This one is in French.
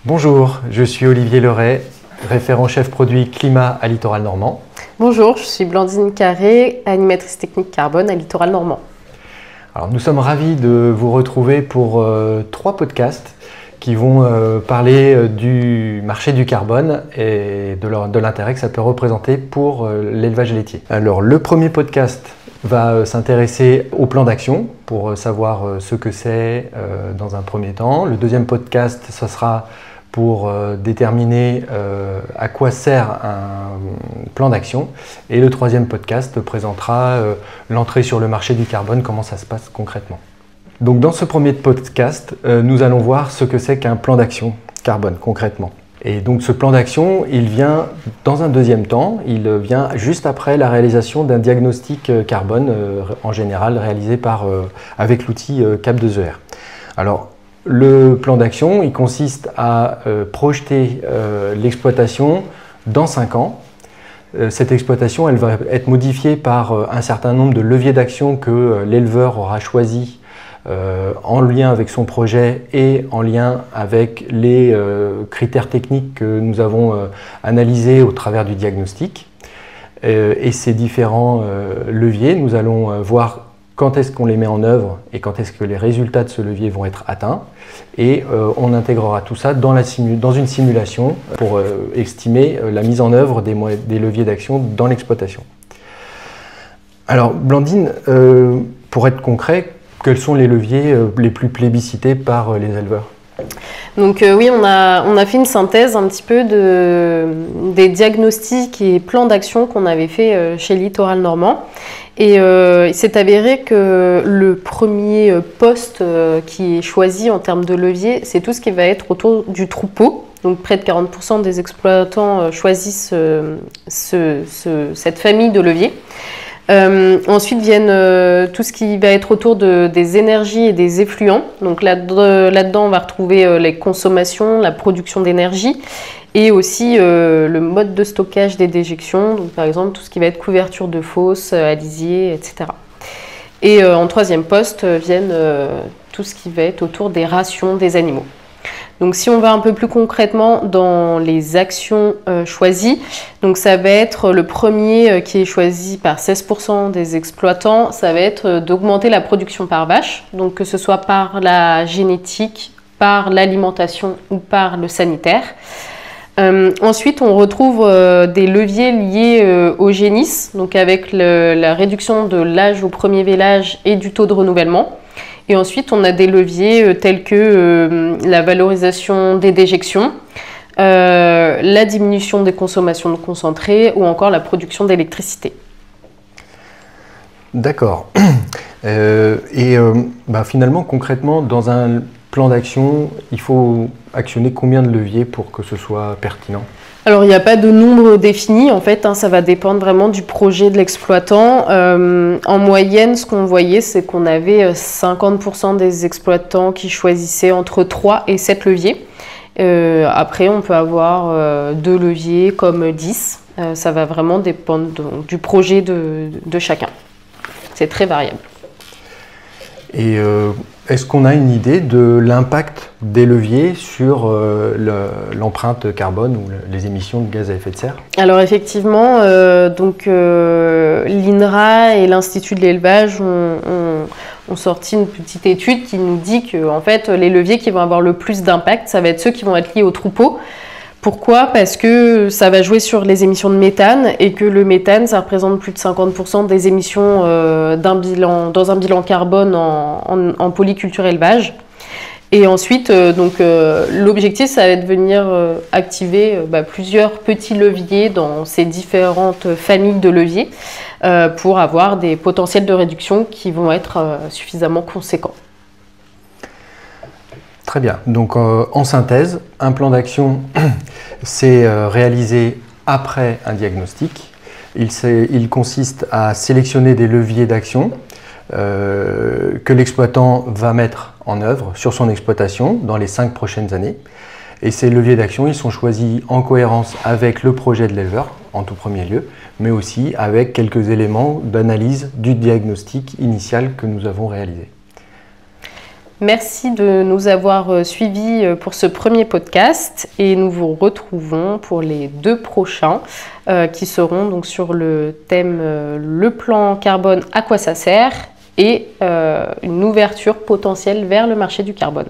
Bonjour, je suis Olivier Leray, référent chef produit climat à Littoral Normand. Bonjour, je suis Blandine Carré, animatrice technique carbone à Littoral Normand. Alors, nous sommes ravis de vous retrouver pour 3 podcasts qui vont parler du marché du carbone et de l'intérêt que ça peut représenter pour l'élevage laitier. Alors, le premier podcast va s'intéresser au plan d'action pour savoir ce que c'est dans un premier temps. Le deuxième podcast, ce sera pour déterminer à quoi sert un plan d'action. Et le troisième podcast présentera l'entrée sur le marché du carbone, comment ça se passe concrètement. Donc dans ce premier podcast, nous allons voir ce que c'est qu'un plan d'action carbone concrètement. Et donc ce plan d'action, il vient dans un deuxième temps, il vient juste après la réalisation d'un diagnostic carbone, en général réalisé avec l'outil CAP2ER. Alors, le plan d'action, il consiste à projeter l'exploitation dans 5 ans. Cette exploitation, elle va être modifiée par un certain nombre de leviers d'action que l'éleveur aura choisi en lien avec son projet et en lien avec les critères techniques que nous avons analysés au travers du diagnostic. Et ces différents leviers, nous allons voir quand est-ce qu'on les met en œuvre et quand est-ce que les résultats de ce levier vont être atteints. Et on intégrera tout ça dans une simulation pour estimer la mise en œuvre des leviers d'action dans l'exploitation. Alors, Blandine, pour être concret, quels sont les leviers les plus plébiscités par les éleveurs ? Donc oui, on a fait une synthèse un petit peu des diagnostics et plans d'action qu'on avait fait chez Littoral Normand. Et il s'est avéré que le premier poste qui est choisi en termes de levier, c'est tout ce qui va être autour du troupeau. Donc près de 40% des exploitants choisissent cette famille de leviers. Ensuite viennent tout ce qui va être autour des énergies et des effluents. Donc là-dedans, on va retrouver les consommations, la production d'énergie et aussi le mode de stockage des déjections. Donc par exemple, tout ce qui va être couverture de fosses, alisiers, etc. Et en troisième poste viennent tout ce qui va être autour des rations des animaux. Donc si on va un peu plus concrètement dans les actions choisies, donc ça va être le premier qui est choisi par 16% des exploitants, ça va être d'augmenter la production par vache, donc que ce soit par la génétique, par l'alimentation ou par le sanitaire. Ensuite, on retrouve des leviers liés au génisme, donc avec la réduction de l'âge au premier vélage et du taux de renouvellement. Et ensuite, on a des leviers tels que la valorisation des déjections, la diminution des consommations de concentrés ou encore la production d'électricité. D'accord. Finalement, concrètement, dans un plan d'action, il faut actionner combien de leviers pour que ce soit pertinent ? Alors, il n'y a pas de nombre défini, en fait, ça va dépendre vraiment du projet de l'exploitant. En moyenne, ce qu'on voyait, c'est qu'on avait 50% des exploitants qui choisissaient entre 3 et 7 leviers. Après, on peut avoir 2 leviers comme 10. Ça va vraiment dépendre du projet de chacun. C'est très variable. Et est-ce qu'on a une idée de l'impact des leviers sur l'empreinte carbone ou les émissions de gaz à effet de serre? Alors effectivement, l'INRA et l'Institut de l'élevage ont sorti une petite étude qui nous dit que en fait, les leviers qui vont avoir le plus d'impact, ça va être ceux qui vont être liés au troupeau. Pourquoi ? Parce que ça va jouer sur les émissions de méthane et que le méthane, ça représente plus de 50% des émissions dans un bilan carbone en polyculture élevage. Et ensuite, l'objectif, ça va être de venir activer plusieurs petits leviers dans ces différentes familles de leviers pour avoir des potentiels de réduction qui vont être suffisamment conséquents. Très bien. Donc en synthèse, un plan d'action, c'est réalisé après un diagnostic. Il consiste à sélectionner des leviers d'action que l'exploitant va mettre en œuvre sur son exploitation dans les 5 prochaines années. Et ces leviers d'action, ils sont choisis en cohérence avec le projet de l'éleveur, en tout premier lieu, mais aussi avec quelques éléments d'analyse du diagnostic initial que nous avons réalisé. Merci de nous avoir suivis pour ce premier podcast et nous vous retrouvons pour les 2 prochains qui seront donc sur le thème le plan carbone, à quoi ça sert et une ouverture potentielle vers le marché du carbone.